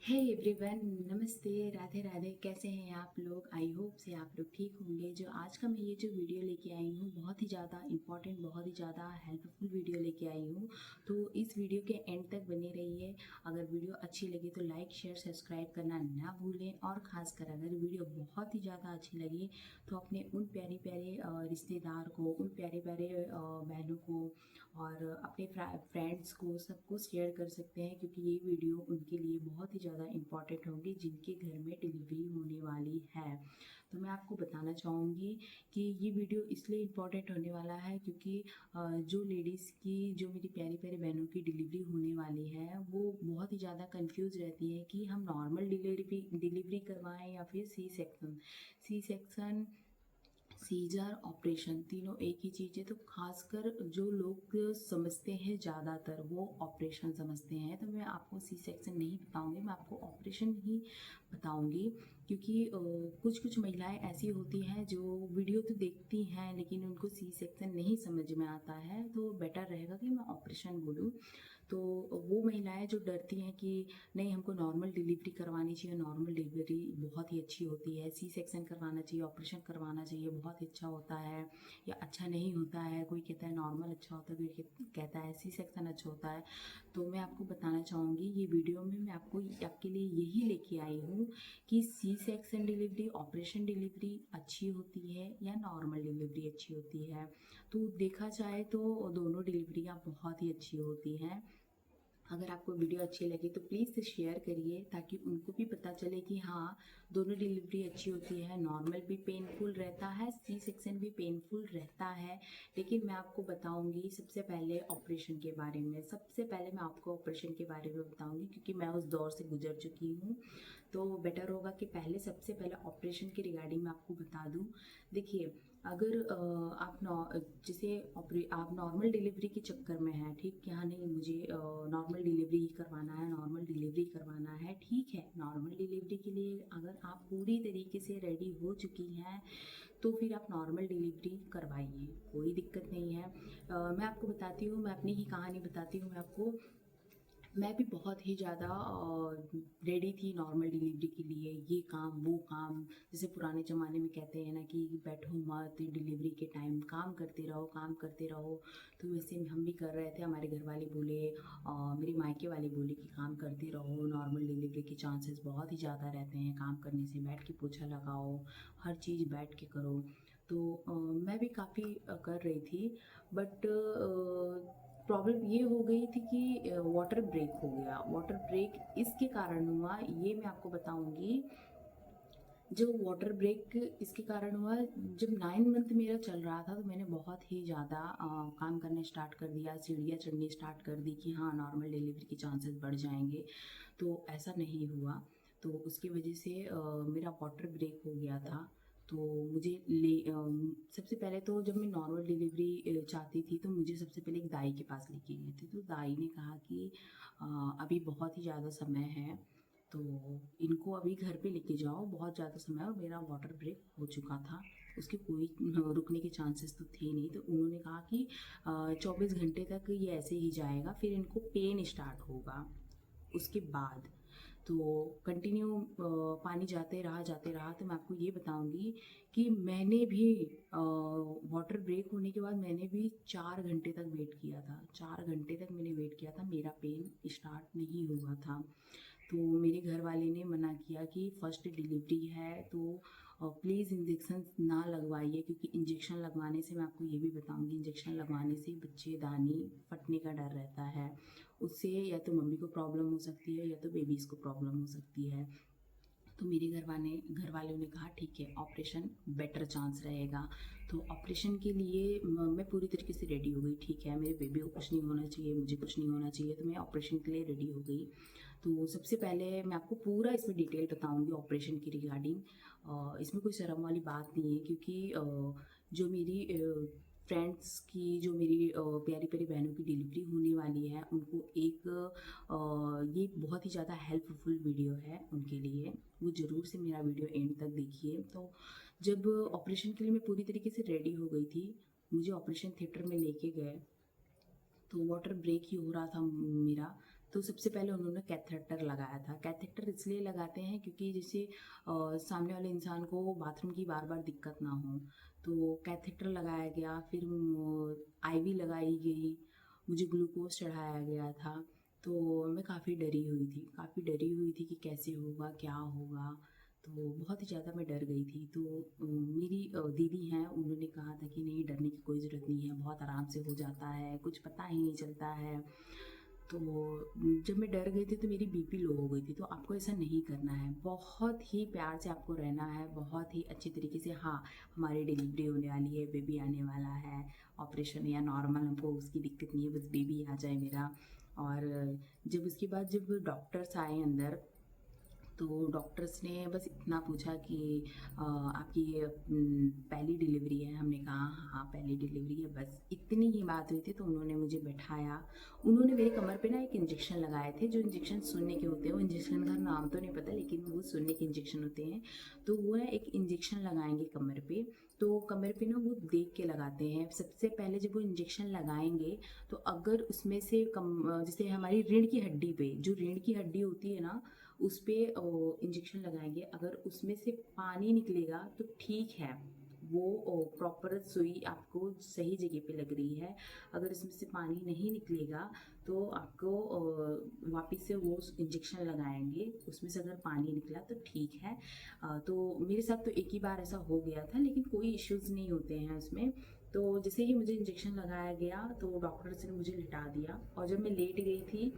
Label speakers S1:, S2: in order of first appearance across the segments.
S1: Hey everyone, नमस्ते, राधे राधे। कैसे हैं आप लोग? आई होप से आप लोग ठीक होंगे। जो आज का मैं ये जो वीडियो लेके आई हूँ, बहुत ही ज़्यादा इम्पॉर्टेंट, बहुत ही ज़्यादा हेल्पफुल वीडियो लेके आई हूँ। तो इस वीडियो के एंड तक बने रहिए। अगर वीडियो अच्छी लगी तो लाइक शेयर सब्सक्राइब करना ना भूलें। और ख़ासकर अगर वीडियो बहुत ही ज़्यादा अच्छी लगी तो अपने उन प्यारे प्यारे रिश्तेदार को, उन प्यारे प्यारे बहनों को और अपने फ्रेंड्स को, सबको शेयर कर सकते हैं, क्योंकि ये वीडियो उनके लिए बहुत ही ज़्यादा इम्पॉर्टेंट होगी जिनके घर में डिलीवरी होने वाली है। तो मैं आपको बताना चाहूँगी कि ये वीडियो इसलिए इम्पॉर्टेंट होने वाला है क्योंकि जो लेडीज़ की, जो मेरी प्यारी प्यारी बहनों की डिलीवरी होने वाली है, वो बहुत ही ज़्यादा कंफ्यूज रहती है कि हम नॉर्मल डिलीवरी करवाएं या फिर सी सेक्शन, सीजर, ऑपरेशन, तीनों एक ही चीज़ है। तो खासकर जो लोग समझते हैं ज़्यादातर वो ऑपरेशन समझते हैं। तो मैं आपको सी सेक्शन नहीं बताऊंगी, मैं आपको ऑपरेशन ही बताऊंगी। क्योंकि कुछ कुछ महिलाएं ऐसी होती हैं जो वीडियो तो देखती हैं लेकिन उनको सी सेक्शन नहीं समझ में आता है। तो बेटर रहेगा कि मैं ऑपरेशन बोलूँ। तो वो महिलाएं जो डरती हैं कि नहीं, हमको नॉर्मल डिलीवरी करवानी चाहिए, नॉर्मल डिलीवरी बहुत ही अच्छी होती है, सी सेक्शन करवाना चाहिए, ऑपरेशन करवाना चाहिए, बहुत ही अच्छा होता है, या अच्छा नहीं होता है, कोई कहता है नॉर्मल अच्छा होता है, कोई कहता है सी सेक्शन अच्छा होता है। तो मैं आपको बताना चाहूँगी ये वीडियो में, मैं आपको आपके लिए यही लेके आई हूँ कि C section delivery, operation delivery अच्छी होती है या नॉर्मल डिलीवरी अच्छी होती है। तो देखा जाए तो दोनों डिलीवरियाँ बहुत ही अच्छी होती हैं। अगर आपको वीडियो अच्छी लगी तो प्लीज़ शेयर करिए ताकि उनको भी पता चले कि हाँ, दोनों डिलीवरी अच्छी होती है। नॉर्मल भी पेनफुल रहता है, सी सेक्शन भी पेनफुल रहता है। लेकिन मैं आपको बताऊंगी सबसे पहले ऑपरेशन के बारे में। सबसे पहले मैं आपको ऑपरेशन के बारे में बताऊंगी क्योंकि मैं उस दौर से गुजर चुकी हूँ। तो बेटर होगा कि पहले, सबसे पहले ऑपरेशन के रिगार्डिंग मैं आपको बता दूँ। देखिए, अगर आप जैसे आप नॉर्मल डिलीवरी के चक्कर में हैं, ठीक, क्या नहीं, मुझे नॉर्मल डिलीवरी ही करवाना है, नॉर्मल डिलीवरी करवाना है, ठीक है। नॉर्मल डिलीवरी के लिए अगर आप पूरी तरीके से रेडी हो चुकी हैं तो फिर आप नॉर्मल डिलीवरी करवाइए, कोई दिक्कत नहीं है। मैं आपको बताती हूँ, मैं अपनी ही कहानी बताती हूँ मैं आपको। मैं भी बहुत ही ज़्यादा रेडी थी नॉर्मल डिलीवरी के लिए, ये काम वो काम। जैसे पुराने ज़माने में कहते हैं ना कि बैठो मत, डिलीवरी के टाइम काम करते रहो, काम करते रहो। तो वैसे हम भी कर रहे थे। हमारे घर वाले बोले, मेरे मायके वाले बोले कि काम करते रहो, नॉर्मल डिलीवरी के चांसेस बहुत ही ज़्यादा रहते हैं, काम करने से, बैठ के पोछा लगाओ, हर चीज़ बैठ के करो। तो मैं भी काफ़ी कर रही थी। बट प्रॉब्लम ये हो गई थी कि वाटर ब्रेक हो गया। वाटर ब्रेक इसके कारण हुआ, ये मैं आपको बताऊंगी। जो वाटर ब्रेक इसके कारण हुआ, जब 9 मंथ मेरा चल रहा था तो मैंने बहुत ही ज़्यादा काम करने स्टार्ट कर दिया, सीढ़ियाँ चढ़नी स्टार्ट कर दी कि हाँ, नॉर्मल डिलीवरी के चांसेस बढ़ जाएंगे। तो ऐसा नहीं हुआ। तो उसकी वजह से मेरा वाटर ब्रेक हो गया था। तो मुझे सबसे पहले तो जब मैं नॉर्मल डिलीवरी चाहती थी तो मुझे सबसे पहले एक दाई के पास लेके गए थे। तो दाई ने कहा कि अभी बहुत ही ज़्यादा समय है, तो इनको अभी घर पे लेके जाओ, बहुत ज़्यादा समय है। और मेरा वाटर ब्रेक हो चुका था, उसके कोई रुकने के चांसेस तो थे नहीं। तो उन्होंने कहा कि 24 घंटे तक ये ऐसे ही जाएगा, फिर इनको पेन स्टार्ट होगा उसके बाद। तो कंटिन्यू पानी जाते रहा। तो मैं आपको ये बताऊंगी कि मैंने भी वाटर ब्रेक होने के बाद मैंने भी 4 घंटे तक वेट किया था। 4 घंटे तक मैंने वेट किया था, मेरा पेन स्टार्ट नहीं हुआ था। तो मेरे घर वाले ने मना किया कि फर्स्ट डिलीवरी है तो प्लीज़ इंजेक्शन ना लगवाइए, क्योंकि इंजेक्शन लगवाने से, मैं आपको ये भी बताऊंगी, इंजेक्शन लगवाने से बच्चेदानी फटने का डर रहता है। उससे या तो मम्मी को प्रॉब्लम हो सकती है या तो बेबीज़ को प्रॉब्लम हो सकती है। तो मेरे घर वालों ने कहा ठीक है, ऑपरेशन बेटर चांस रहेगा। तो ऑपरेशन के लिए मैं पूरी तरीके से रेडी हो गई। ठीक है, मेरे बेबी को कुछ नहीं होना चाहिए, मुझे कुछ नहीं होना चाहिए, तो मैं ऑपरेशन के लिए रेडी हो गई। तो सबसे पहले मैं आपको पूरा इसमें डिटेल बताऊंगी ऑपरेशन की रिगार्डिंग। इसमें कोई शर्म वाली बात नहीं है, क्योंकि जो मेरी फ्रेंड्स की, जो मेरी प्यारी प्यारी बहनों की डिलीवरी होने वाली है, उनको एक ये बहुत ही ज़्यादा हेल्पफुल वीडियो है उनके लिए। वो ज़रूर से मेरा वीडियो एंड तक देखिए। तो जब ऑपरेशन के लिए मैं पूरी तरीके से रेडी हो गई थी, मुझे ऑपरेशन थिएटर में लेके गए। तो वाटर ब्रेक ही हो रहा था मेरा। तो सबसे पहले उन्होंने कैथेटर लगाया था। कैथेटर इसलिए लगाते हैं क्योंकि जैसे सामने वाले इंसान को बाथरूम की बार बार दिक्कत ना हो, तो कैथेटर लगाया गया। फिर आईवी लगाई गई, मुझे ग्लूकोज चढ़ाया गया था। तो मैं काफ़ी डरी हुई थी कि कैसे होगा, क्या होगा। तो बहुत ही ज़्यादा मैं डर गई थी। तो मेरी दीदी हैं, उन्होंने कहा था कि नहीं, डरने की कोई ज़रूरत नहीं है, बहुत आराम से हो जाता है, कुछ पता ही नहीं चलता है। तो जब मैं डर गई थी तो मेरी बीपी लो हो गई थी। तो आपको ऐसा नहीं करना है, बहुत ही प्यार से आपको रहना है, बहुत ही अच्छी तरीके से। हाँ, हमारी डिलीवरी होने वाली है, बेबी आने वाला है, ऑपरेशन या नॉर्मल हमको उसकी दिक्कत नहीं है, बस बेबी आ जाए मेरा। और जब उसके बाद जब डॉक्टर्स आए अंदर, तो डॉक्टर्स ने बस इतना पूछा कि आपकी ये पहली डिलीवरी है। हमने कहा हाँ पहली डिलीवरी है, बस इतनी ही बात हुई थी। तो उन्होंने मुझे बैठाया, उन्होंने मेरे कमर पे ना एक इंजेक्शन लगाए थे, जो इंजेक्शन सुनने के होते हैं। वो इंजेक्शन का नाम तो नहीं पता, लेकिन वो सुनने के इंजेक्शन होते हैं। तो वो है, एक इंजेक्शन लगाएंगे कमर पे। तो कमर पे ना वो देख के लगाते हैं। सबसे पहले जब वो इंजेक्शन लगाएंगे, तो अगर उसमें से जैसे हमारी रीढ़ की हड्डी पे, जो रीढ़ की हड्डी होती है ना, उस पर इंजेक्शन लगाएंगे। अगर उसमें से पानी निकलेगा तो ठीक है, वो प्रॉपर सुई आपको सही जगह पे लग रही है। अगर इसमें से पानी नहीं निकलेगा तो आपको वापस से वो इंजेक्शन लगाएंगे। उसमें से अगर पानी निकला तो ठीक है। तो मेरे साथ तो एक ही बार ऐसा हो गया था, लेकिन कोई इश्यूज़ नहीं होते हैं उसमें। तो जैसे ही मुझे इंजेक्शन लगाया गया तो डॉक्टर्स ने मुझे लिटा दिया, और जब मैं लेट गई थी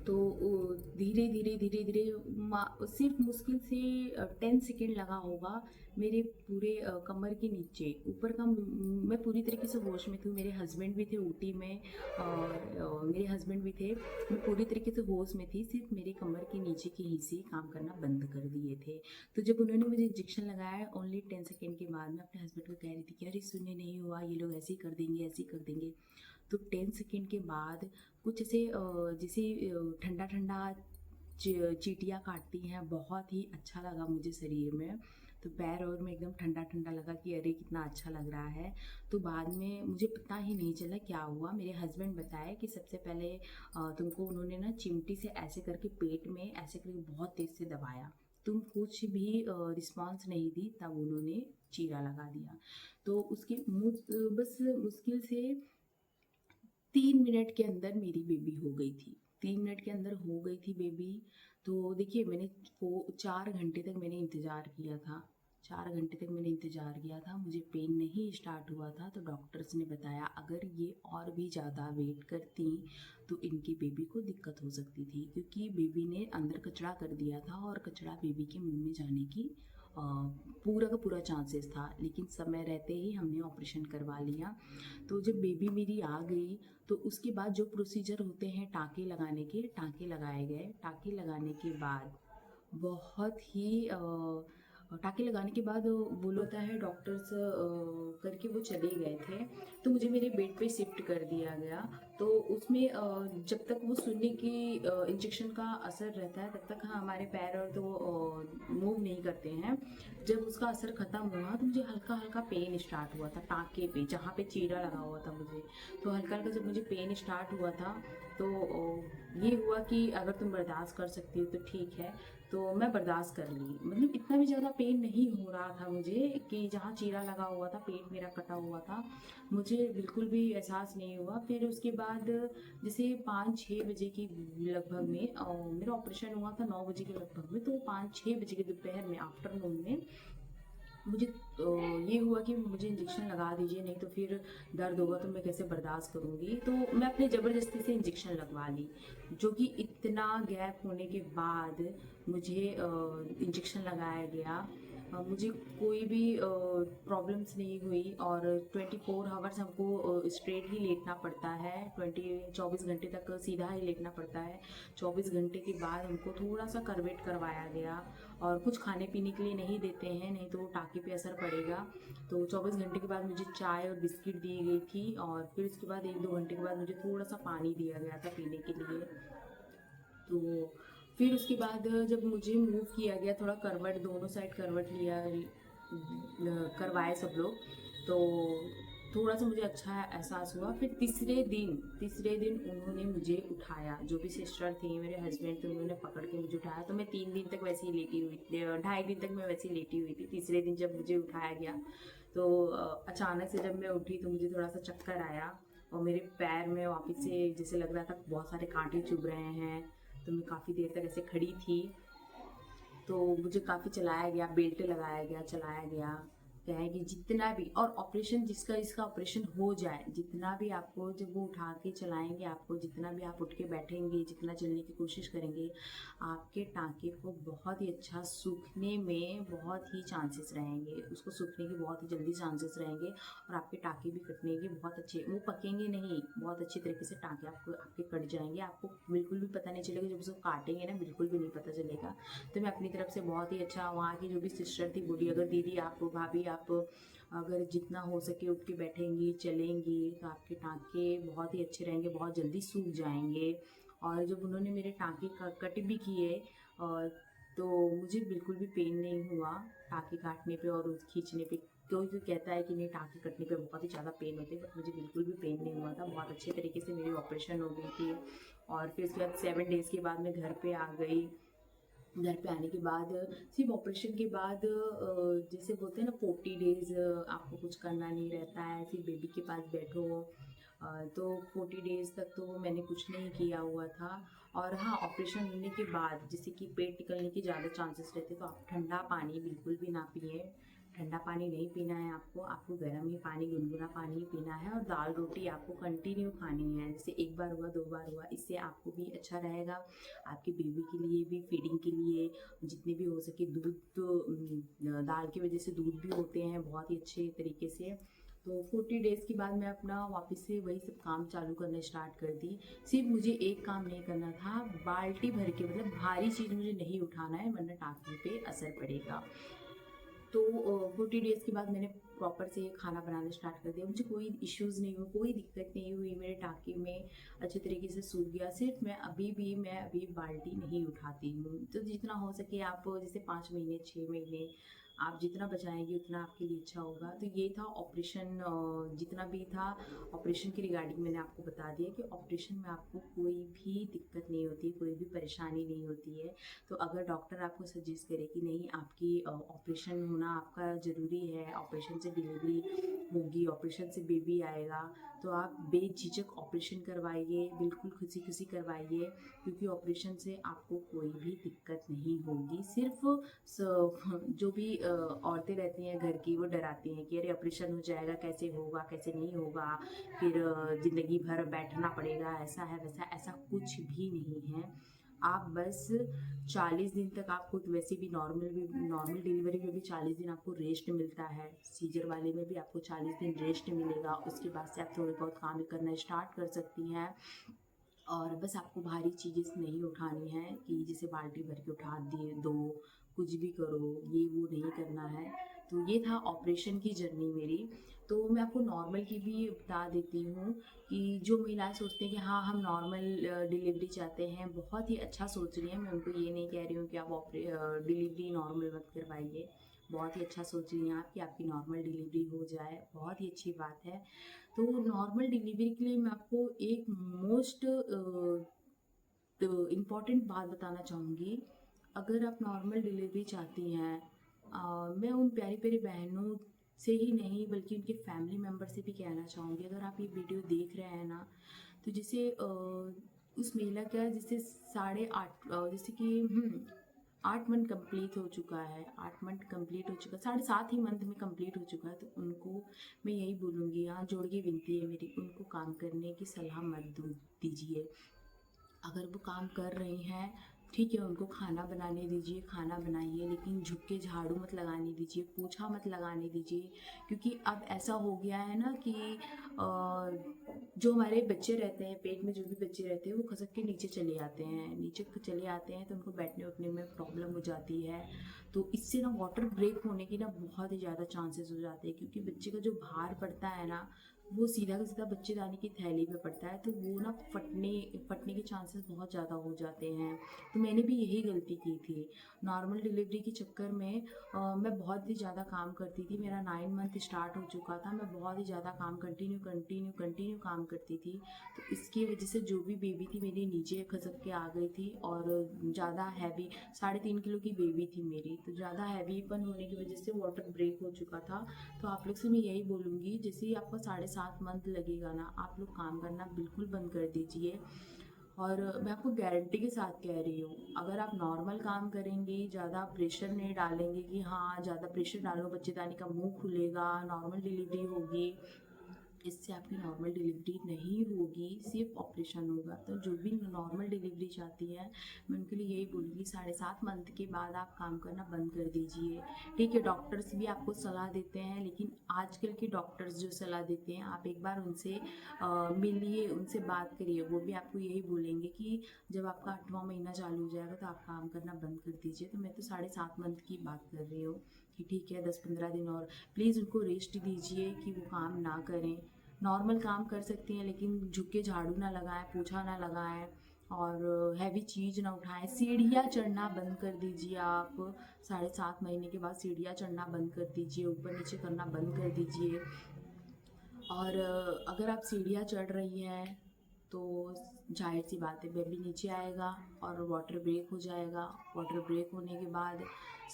S1: तो धीरे धीरे धीरे धीरे सिर्फ मुश्किल से 10 सेकेंड लगा होगा। मेरे पूरे कमर के नीचे, ऊपर का मैं पूरी तरीके से होश में थी। मेरे हस्बैंड भी थे ऊटी में, और मेरे हस्बैंड भी थे। मैं पूरी तरीके से होश में थी, सिर्फ मेरे कमर के नीचे के हिस्से काम करना बंद कर दिए थे। तो जब उन्होंने मुझे इंजेक्शन लगाया ओनली 10 सेकेंड के बाद, मैं अपने हस्बैंड को कह रही थी कि अरे सुनने नहीं हुआ, ये लोग ऐसे ही कर देंगे, ऐसे ही कर देंगे। तो 10 सेकेंड के बाद कुछ ऐसे जैसे ठंडा ठंडा चींटियाँ काटती हैं, बहुत ही अच्छा लगा मुझे शरीर में। तो पैर और में एकदम ठंडा ठंडा लगा कि अरे कितना अच्छा लग रहा है। तो बाद में मुझे पता ही नहीं चला क्या हुआ। मेरे हस्बैंड बताए कि सबसे पहले तुमको उन्होंने ना चिमटी से ऐसे करके पेट में ऐसे करके बहुत तेज़ से दबाया, तुम कुछ भी रिस्पॉन्स नहीं दी, तब उन्होंने चीरा लगा दिया। तो उसके बस मुश्किल से 3 मिनट के अंदर मेरी बेबी हो गई थी। 3 मिनट के अंदर हो गई थी बेबी। तो देखिए, मैंने 4 घंटे तक मैंने इंतज़ार किया था। 4 घंटे तक मैंने इंतज़ार किया था, मुझे पेन नहीं स्टार्ट हुआ था। तो डॉक्टर्स ने बताया अगर ये और भी ज़्यादा वेट करती तो इनकी बेबी को दिक्कत हो सकती थी, क्योंकि बेबी ने अंदर कचरा कर दिया था, और कचरा बेबी के मुंह में जाने की पूरा का पूरा चांसेस था। लेकिन समय रहते ही हमने ऑपरेशन करवा लिया। तो जब बेबी मेरी आ गई, तो उसके बाद जो प्रोसीजर होते हैं टाँके लगाने के, टाँके लगाए गए। टाँके लगाने के बाद बहुत ही टाँके लगाने के बाद वो होता है, डॉक्टर्स करके वो चले गए थे। तो मुझे मेरे बेड पे शिफ्ट कर दिया गया। तो उसमें जब तक वो सुनने की इंजेक्शन का असर रहता है, तब तक हाँ, हमारे पैर और तो मूव नहीं करते हैं। जब उसका असर ख़त्म हुआ तो मुझे हल्का हल्का पेन स्टार्ट हुआ था टाँके पे, जहाँ पे चीरा लगा हुआ था मुझे। तो हल्का हल्का जब मुझे पेन स्टार्ट हुआ था, तो ये हुआ कि अगर तुम बर्दाश्त कर सकती हो तो ठीक है। तो मैं बर्दाश्त कर ली, मतलब इतना भी ज़्यादा पेन नहीं हो रहा था मुझे कि जहाँ चीरा लगा हुआ था, पेट मेरा कटा हुआ था, मुझे बिल्कुल भी एहसास नहीं हुआ। फिर उसके बाद जैसे 5-6 बजे की लगभग में मेरा ऑपरेशन हुआ था 9 बजे के लगभग में। तो 5-6 बजे के दोपहर में, आफ्टरनून में, मुझे ये हुआ कि मुझे इंजेक्शन लगा दीजिए, नहीं तो फिर दर्द होगा तो मैं कैसे बर्दाश्त करूँगी। तो मैं अपने ज़बरदस्ती से इंजेक्शन लगवा ली, जो कि इतना गैप होने के बाद मुझे इंजेक्शन लगाया गया। मुझे कोई भी प्रॉब्लम्स नहीं हुई। और 24 आवर्स हमको स्ट्रेट ही लेटना पड़ता है, 24 घंटे तक सीधा ही लेटना पड़ता है। 24 घंटे के बाद हमको थोड़ा सा करवेट करवाया गया, और कुछ खाने पीने के लिए नहीं देते हैं, नहीं तो टाँके पे असर पड़ेगा। तो 24 घंटे के बाद मुझे चाय और बिस्किट दी गई थी, और फिर उसके बाद 1-2 घंटे के बाद मुझे थोड़ा सा पानी दिया गया था पीने के लिए। तो फिर उसके बाद जब मुझे मूव किया गया, थोड़ा करवट, दोनों साइड करवट लिया करवाए सब लोग। तो थोड़ा सा मुझे अच्छा एहसास हुआ। फिर तीसरे दिन उन्होंने मुझे उठाया, जो भी सिस्टर थी, मेरे हस्बैंड थे, उन्होंने पकड़ के मुझे उठाया। तो मैं 3 दिन तक वैसे ही लेटी हुई थी, 2.5 दिन तक मैं वैसे ही लेटी हुई थी। तीसरे दिन जब मुझे उठाया गया तो अचानक से जब मैं उठी तो मुझे थोड़ा सा चक्कर आया और मेरे पैर में वापस से जैसे लग रहा था बहुत सारे कांटे चुभ रहे हैं। तो मैं काफ़ी देर तक ऐसे खड़ी थी। तो मुझे काफ़ी चलाया गया, बेल्ट लगाया गया, चलाया गया। क्या है कि जितना भी, और ऑपरेशन जिसका इसका ऑपरेशन हो जाए, जितना भी आपको जब वो उठा के चलाएंगे, आपको जितना भी आप उठ के बैठेंगे, जितना चलने की कोशिश करेंगे, आपके टाँके को बहुत ही अच्छा सूखने में बहुत ही चांसेस रहेंगे, उसको सूखने के बहुत ही जल्दी चांसेस रहेंगे। और आपके टाँके भी कटने के बहुत अच्छे, वो पकेंगे नहीं, बहुत अच्छे तरीके से टाँके आपको आपके कट जाएंगे। आपको बिल्कुल भी पता नहीं चलेगा, जब उसको काटेंगे ना बिल्कुल भी नहीं पता चलेगा। तो मैं अपनी तरफ से बहुत ही अच्छा, वहाँ की जो भी सिस्टर थी बोली, अगर दीदी आप, भाभी आप अगर जितना हो सके उठ के बैठेंगी, चलेंगी, तो आपके टाँके बहुत ही अच्छे रहेंगे, बहुत जल्दी सूख जाएंगे। और जब उन्होंने मेरे टाँके कट भी किए और तो मुझे बिल्कुल भी पेन नहीं हुआ टाँके काटने पे और खींचने पे। कोई कोई कहता है कि नहीं, टाँके कटने पे बहुत ही ज़्यादा पेन होते हैं, बट मुझे बिल्कुल भी पेन नहीं हुआ था। बहुत अच्छे तरीके से मेरी ऑपरेशन हो गई थी। और फिर उसके बाद 7 डेज़ के बाद मैं घर पे आ गई। घर पे आने के बाद सिर्फ ऑपरेशन के बाद जैसे बोलते हैं ना 40 डेज़ आपको कुछ करना नहीं रहता है, सिर्फ बेबी के पास बैठो। तो 40 डेज़ तक तो मैंने कुछ नहीं किया हुआ था। और हाँ, ऑपरेशन होने के बाद जैसे कि पेट निकलने के ज़्यादा चांसेस रहते, तो आप ठंडा पानी बिल्कुल भी ना पिए। ठंडा पानी नहीं पीना है आपको, आपको गर्म ही पानी, गुनगुना पानी ही पीना है। और दाल रोटी आपको कंटिन्यू खानी है, जैसे एक बार हुआ, 2 बार हुआ, इससे आपको भी अच्छा रहेगा, आपके बेबी के लिए भी, फीडिंग के लिए। जितने भी हो सके दूध, तो दाल की वजह से दूध भी होते हैं बहुत ही अच्छे तरीके से। तो 40 डेज़ के बाद मैं अपना वापस से वही सब काम चालू करना स्टार्ट कर दी। सिर्फ मुझे एक काम नहीं करना था, बाल्टी भर के, मतलब भारी चीज़ मुझे नहीं उठाना है, वरना टाँकी पे असर पड़ेगा। तो 40 डेज़ के बाद मैंने प्रॉपर से खाना बनाना स्टार्ट कर दिया। मुझे कोई इश्यूज़ नहीं हुआ, कोई दिक्कत नहीं हुई, मेरे टाँके में अच्छे तरीके से सूख गया। सिर्फ मैं अभी बाल्टी नहीं उठाती हूँ। तो जितना हो सके आप, जैसे 5 महीने, 6 महीने आप जितना बचाएँगे उतना आपके लिए अच्छा होगा। तो ये था ऑपरेशन, जितना भी था ऑपरेशन के रिगार्डिंग मैंने आपको बता दिया कि ऑपरेशन में आपको कोई भी दिक्कत नहीं होती, कोई भी परेशानी नहीं होती है। तो अगर डॉक्टर आपको सजेस्ट करे कि नहीं, आपकी ऑपरेशन होना आपका ज़रूरी है, ऑपरेशन से डिलीवरी होगी, ऑपरेशन से बेबी आएगा, तो आप बेझिझक ऑपरेशन करवाइए, बिल्कुल खुशी खुशी करवाइए, क्योंकि ऑपरेशन से आपको कोई भी दिक्कत नहीं होगी। सिर्फ जो भी औरतें रहती हैं घर की, वो डराती हैं कि अरे ऑपरेशन हो जाएगा, कैसे होगा, कैसे नहीं होगा, फिर ज़िंदगी भर बैठना पड़ेगा, ऐसा है वैसा। ऐसा कुछ भी नहीं है। आप बस 40 दिन तक, आपको तो वैसे भी नॉर्मल डिलीवरी में भी 40 दिन आपको रेस्ट मिलता है, सीजर वाले में भी आपको 40 दिन रेस्ट मिलेगा। उसके बाद से आप थोड़े बहुत काम करना स्टार्ट कर सकती हैं। और बस आपको भारी चीज़ें नहीं उठानी है कि जैसे बाल्टी भर के उठा दिए दो, कुछ भी करो, ये वो नहीं करना है। तो ये था ऑपरेशन की जर्नी मेरी। तो मैं आपको नॉर्मल की भी बता देती हूँ कि जो महिलाएं सोचती हैं कि हाँ हम नॉर्मल डिलीवरी चाहते हैं, बहुत ही अच्छा सोच रही हैं। मैं उनको ये नहीं कह रही हूँ कि आप डिलीवरी नॉर्मल मत करवाइए, बहुत ही अच्छा सोच रही हैं आप कि आपकी नॉर्मल डिलीवरी हो जाए, बहुत ही अच्छी बात है। तो नॉर्मल डिलीवरी के लिए मैं आपको एक मोस्ट इम्पॉर्टेंट बात बताना चाहूँगी। अगर आप नॉर्मल डिलीवरी चाहती हैं, मैं उन प्यारी प्यारी बहनों से ही नहीं बल्कि उनके फैमिली मेम्बर से भी कहना चाहूँगी, अगर आप ये वीडियो देख रहे हैं ना, तो जैसे उस महिला का जैसे 8.5 जैसे कि 8 मंथ कंप्लीट हो चुका है, 8 मंथ कंप्लीट हो चुका है, 7.5 ही मंथ में कंप्लीट हो चुका है। तो उनको मैं यही बोलूँगी, यहाँ जोड़ के विनती है मेरी, उनको काम करने की सलाह मत दीजिए। अगर वो काम कर रही हैं, ठीक है, उनको खाना बनाने दीजिए, खाना बनाइए, लेकिन झुक के झाड़ू मत लगाने दीजिए, पोछा मत लगाने दीजिए। क्योंकि अब ऐसा हो गया है ना कि जो हमारे बच्चे रहते हैं, पेट में जो भी बच्चे रहते हैं, वो खसक के नीचे चले आते हैं, तो उनको बैठने उठने में प्रॉब्लम हो जाती है। तो इससे ना वाटर ब्रेक होने की ना बहुत ही ज़्यादा चांसेस हो जाते हैं, क्योंकि बच्चे का जो भार पड़ता है ना, वो सीधा का सीधा बच्चेदानी की थैली पे पड़ता है, तो वो ना फटने के चांसेस बहुत ज़्यादा हो जाते हैं। तो मैंने भी यही गलती की थी। नॉर्मल डिलीवरी के चक्कर में मैं बहुत ही ज़्यादा काम करती थी। मेरा 9 मंथ स्टार्ट हो चुका था। मैं बहुत ही ज़्यादा काम कंटिन्यू काम करती थी। तो इसकी वजह से जो भी बेबी थी मेरी नीचे खसक के आ गई थी, और ज़्यादा हैवी 3.5 किलो की बेबी थी मेरी, तो ज़्यादा हैवीपन होने की वजह से वाटर ब्रेक हो चुका था। तो आप लोग से मैं यही बोलूँगी, जैसे ही आपको 7.5 मंथ लगेगा ना, आप लोग काम करना बिल्कुल बंद कर दीजिए। और मैं आपको गारंटी के साथ कह रही हूँ, अगर आप नॉर्मल काम करेंगे, ज़्यादा प्रेशर नहीं डालेंगे कि हाँ ज़्यादा प्रेशर डालो बच्चेदानी का मुंह खुलेगा, नॉर्मल डिलीवरी होगी, इससे आपकी नॉर्मल डिलीवरी नहीं होगी, सिर्फ ऑपरेशन होगा। तो जो भी नॉर्मल डिलीवरी चाहती है, मैं उनके लिए यही बोलूँगी 7.5 मंथ के बाद आप काम करना बंद कर दीजिए। ठीक है, डॉक्टर्स भी आपको सलाह देते हैं, लेकिन आजकल के डॉक्टर्स जो सलाह देते हैं, आप एक बार उनसे मिलिए, उनसे बात करिए। वो भी आपको यही बोलेंगे कि जब आपका 8वां महीना चालू हो जाएगा तो आप काम करना बंद कर दीजिए। तो मैं तो 7.5 मंथ की बात कर रही हूँ कि ठीक है 10-15 दिन और प्लीज़ उनको रेस्ट दीजिए कि वो काम ना करें। नॉर्मल काम कर सकती हैं, लेकिन झुक के झाड़ू ना लगाएं, पोछा ना लगाएं, और हैवी चीज़ ना उठाएं। सीढ़ियाँ चढ़ना बंद कर दीजिए आप। 7.5 महीने के बाद सीढ़ियाँ चढ़ना बंद कर दीजिए, ऊपर नीचे करना बंद कर दीजिए। और अगर आप सीढ़ियाँ चढ़ रही हैं तो जाहिर सी बात है बेबी नीचे आएगा और वाटर ब्रेक हो जाएगा। वाटर ब्रेक होने के बाद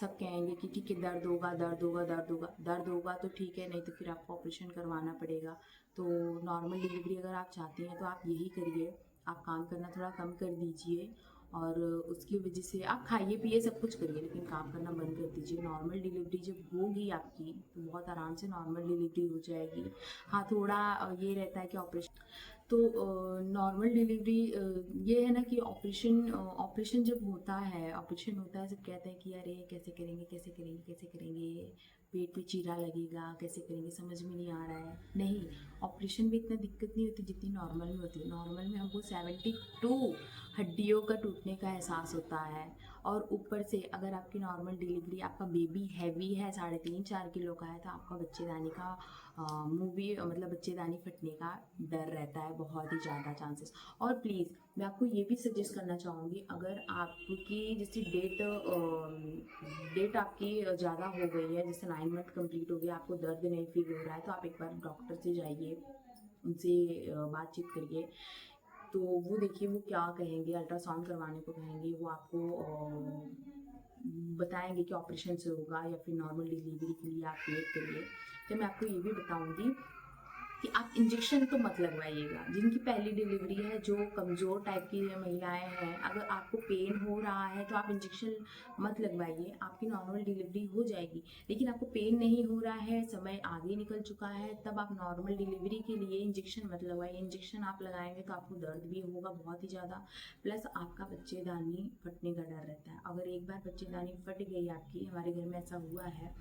S1: सब कहेंगे कि ठीक है दर्द होगा, दर्द होगा, दर्द होगा। दर्द होगा तो ठीक है, नहीं तो फिर आपको ऑपरेशन करवाना पड़ेगा। तो नॉर्मल डिलीवरी अगर आप चाहती हैं तो आप यही करिए, आप काम करना थोड़ा कम कर दीजिए, और उसकी वजह से आप खाइए पिए सब कुछ करिए, लेकिन काम करना बंद कर दीजिए। नॉर्मल डिलीवरी जब होगी आपकी तो बहुत आराम से नॉर्मल डिलीवरी हो जाएगी। हाँ, थोड़ा ये रहता है कि ऑपरेशन, तो नॉर्मल डिलीवरी ये है ना कि ऑपरेशन जब होता है, सब कहते हैं कि अरे कैसे करेंगे, कैसे करेंगे, कैसे करेंगे, पेट पे चीरा लगेगा, कैसे करेंगे, समझ में नहीं आ रहा है। नहीं, ऑपरेशन में इतना दिक्कत नहीं होती जितनी नॉर्मल में होती है। नॉर्मल में हमको 72 हड्डियों का टूटने का एहसास होता है, और ऊपर से अगर आपकी नॉर्मल डिलीवरी, आपका बेबी हैवी है, 3.5-4 किलो का है, तो आपका बच्चेदानी का मुंह भी, मतलब बच्चेदानी फटने का डर रहता है, बहुत ही ज़्यादा चांसेस। और प्लीज़ मैं आपको ये भी सजेस्ट करना चाहूँगी, अगर आपकी जैसे डेट आपकी ज़्यादा हो गई है, जैसे 9 मंथ कंप्लीट हो गया, आपको दर्द नहीं फील हो रहा है, तो आप एक बार डॉक्टर से जाइए, उनसे बातचीत करिए। तो वो देखिए वो क्या कहेंगे, अल्ट्रासाउंड करवाने को कहेंगे, वो आपको बताएंगे कि ऑपरेशन से होगा या फिर नॉर्मल डिलीवरी के लिए आप वेट करिए। तो मैं आपको ये भी बताऊंगी कि आप इंजेक्शन तो मत लगवाइएगा। जिनकी पहली डिलीवरी है, जो कमज़ोर टाइप की महिलाएं हैं, अगर आपको पेन हो रहा है तो आप इंजेक्शन मत लगवाइए, आपकी नॉर्मल डिलीवरी हो जाएगी। लेकिन आपको पेन नहीं हो रहा है, समय आगे निकल चुका है, तब आप नॉर्मल डिलीवरी के लिए इंजेक्शन मत लगवाइए। इंजेक्शन आप लगाएंगे तो आपको दर्द भी होगा बहुत ही ज़्यादा, प्लस आपका बच्चेदानी फटने का डर रहता है। अगर एक बार बच्चेदानी फट गई आपकी, हमारे घर में ऐसा हुआ है,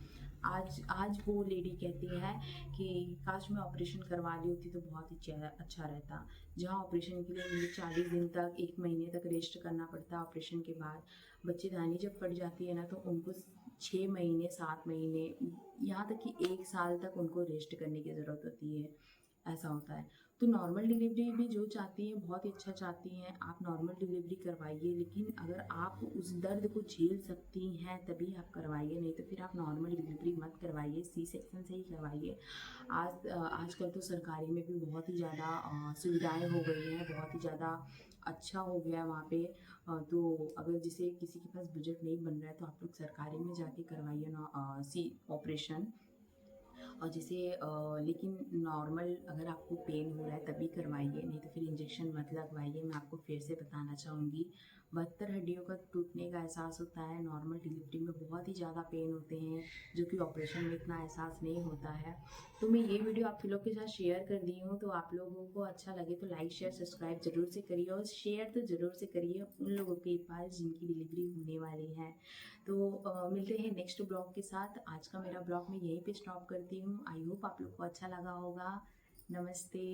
S1: आज आज वो लेडी कहती है कि काश मैं ऑपरेशन करवा ली होती तो बहुत ही अच्छा रहता। जहाँ ऑपरेशन के लिए मुझे 40 दिन तक, 1 महीने तक रेस्ट करना पड़ता है ऑपरेशन के बाद। बच्चेदानी जब फट जाती है ना, तो उनको 6 महीने, 7 महीने, यहाँ तक कि 1 साल तक उनको रेस्ट करने की ज़रूरत होती है, ऐसा होता है। तो नॉर्मल डिलीवरी भी जो चाहती हैं, बहुत ही अच्छा चाहती हैं, आप नॉर्मल डिलीवरी करवाइए, लेकिन अगर आप उस दर्द को झेल सकती हैं तभी आप करवाइए, नहीं तो फिर आप नॉर्मल डिलीवरी मत करवाइए, सी सेक्शन से ही करवाइए। आजकल तो सरकारी में भी बहुत ही ज़्यादा सुविधाएं हो गई हैं, बहुत ही ज़्यादा अच्छा हो गया है वहाँ पे। तो अगर जैसे किसी के पास बजट नहीं बन रहा है तो आप लोग सरकारी में जाके करवाइए ना सी ऑपरेशन। और जैसे लेकिन नॉर्मल अगर आपको पेन हो रहा है तभी करवाइए, नहीं तो फिर इंजेक्शन मत लगवाइए। मैं आपको फिर से बताना चाहूँगी, 72 हड्डियों का टूटने का एहसास होता है। नॉर्मल डिलीवरी में बहुत ही ज़्यादा पेन होते हैं, जो कि ऑपरेशन में इतना एहसास नहीं होता है। तो मैं ये वीडियो आप लोग के साथ शेयर कर दी हूँ, तो आप लोगों को अच्छा लगे तो लाइक शेयर सब्सक्राइब जरूर से करिए, और शेयर तो ज़रूर से करिए उन लोगों के पास जिनकी डिलीवरी होने वाली है। तो मिलते हैं नेक्स्ट ब्लॉग के साथ। आज का मेरा ब्लॉग मैं यहीं पे स्टॉप करती हूँ। आई होप आप लोग को अच्छा लगा होगा। नमस्ते।